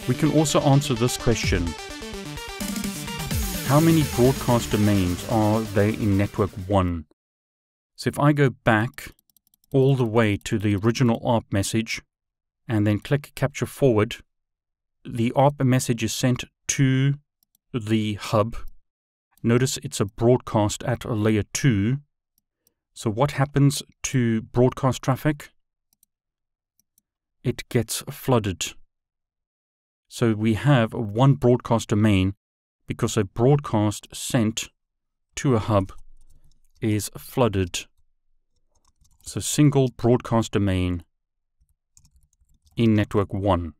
We can also answer this question. How many broadcast domains are there in network 1? So if I go back all the way to the original ARP message and then click capture forward, the ARP message is sent to the hub. Notice it's a broadcast at a layer 2. So what happens to broadcast traffic? It gets flooded. So we have one broadcast domain because a broadcast sent to a hub is flooded. So single broadcast domain in network 1.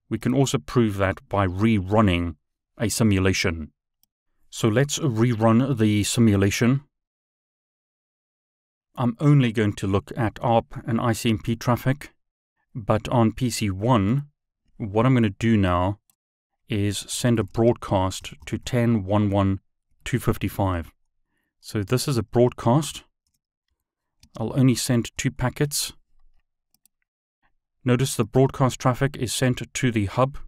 We can also prove that by rerunning a simulation. So let's rerun the simulation. I'm only going to look at ARP and ICMP traffic, but on PC1, what I'm going to do now is send a broadcast to 10.11.255. So this is a broadcast. I'll only send 2 packets. Notice the broadcast traffic is sent to the hub.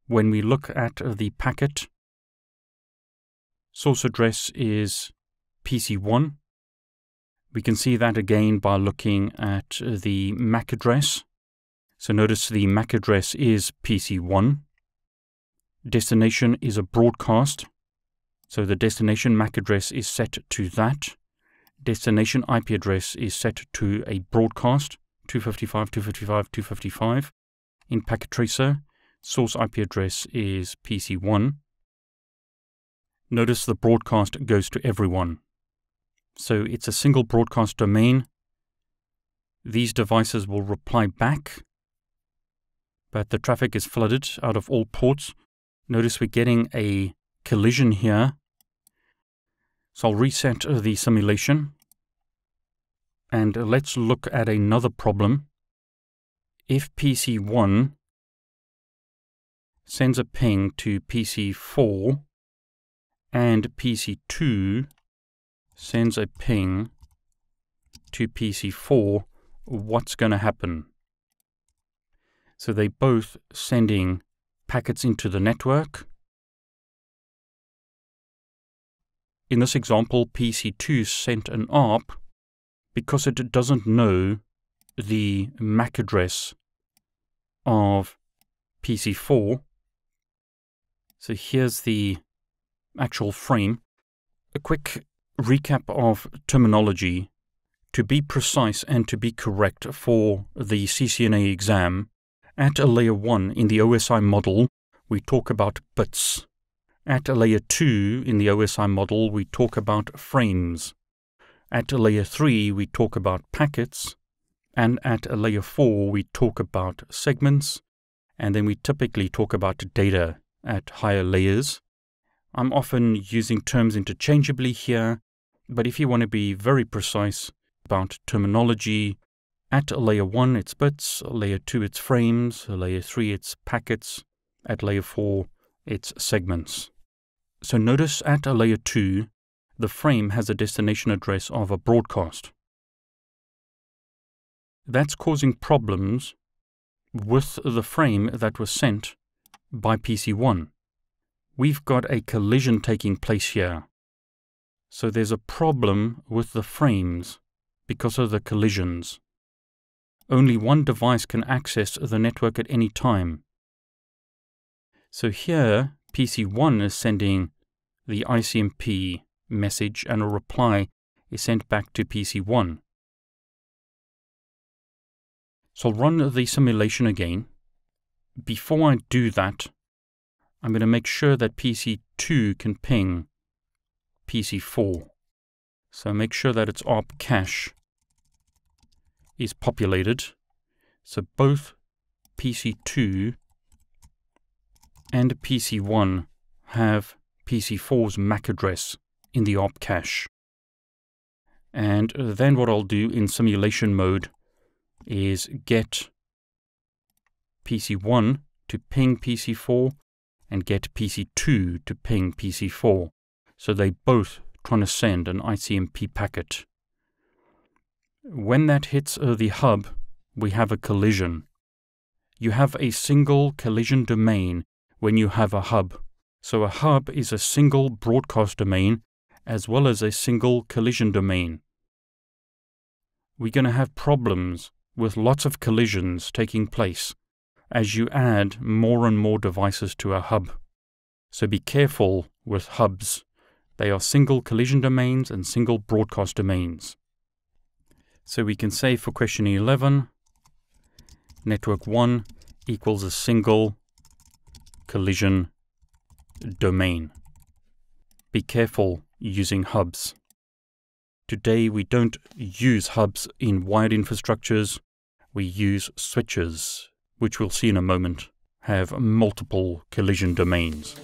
When we look at the packet, source address is PC1. We can see that again by looking at the MAC address. So notice the MAC address is PC1. Destination is a broadcast. So the destination MAC address is set to that. Destination IP address is set to a broadcast, 255.255.255. In packet tracer, source IP address is PC1. Notice the broadcast goes to everyone. So it's a single broadcast domain. These devices will reply back, but the traffic is flooded out of all ports. Notice we're getting a collision here. So I'll reset the simulation. And let's look at another problem. If PC1 sends a ping to PC4 and PC2 sends a ping to PC4, what's going to happen? So they're both sending packets into the network. In this example, PC2 sent an ARP because it doesn't know the MAC address of PC4. So here's the actual frame. A quick recap of terminology. To be precise and to be correct for the CCNA exam, at a layer 1 in the OSI model, we talk about bits. At a layer 2 in the OSI model, we talk about frames. At a layer 3, we talk about packets. And at a layer 4, we talk about segments. And then we typically talk about data at higher layers. I'm often using terms interchangeably here, but if you want to be very precise about terminology, at a layer 1 it's bits, layer 2 it's frames, layer 3 it's packets, at layer 4 it's segments. So notice at a layer 2, the frame has a destination address of a broadcast. That's causing problems with the frame that was sent by PC1. We've got a collision taking place here. So there's a problem with the frames because of the collisions. Only one device can access the network at any time. So here, PC1 is sending the ICMP message and a reply is sent back to PC1. So I'll run the simulation again. Before I do that, I'm going to make sure that PC2 can ping PC4. So make sure that its ARP cache is populated. So both PC2 and PC1 have PC4's MAC address in the ARP cache. And then what I'll do in simulation mode is get PC1 to ping PC4 and get PC2 to ping PC4. So they both trying to send an ICMP packet. When that hits the hub, we have a collision. You have a single collision domain when you have a hub. So a hub is a single broadcast domain as well as a single collision domain. We're going to have problems with lots of collisions taking place as you add more and more devices to a hub. So be careful with hubs. They are single collision domains and single broadcast domains. So we can say for question 11, network 1 equals a single collision domain. Be careful using hubs. Today we don't use hubs in wired infrastructures. We use switches, which we'll see in a moment, have multiple collision domains.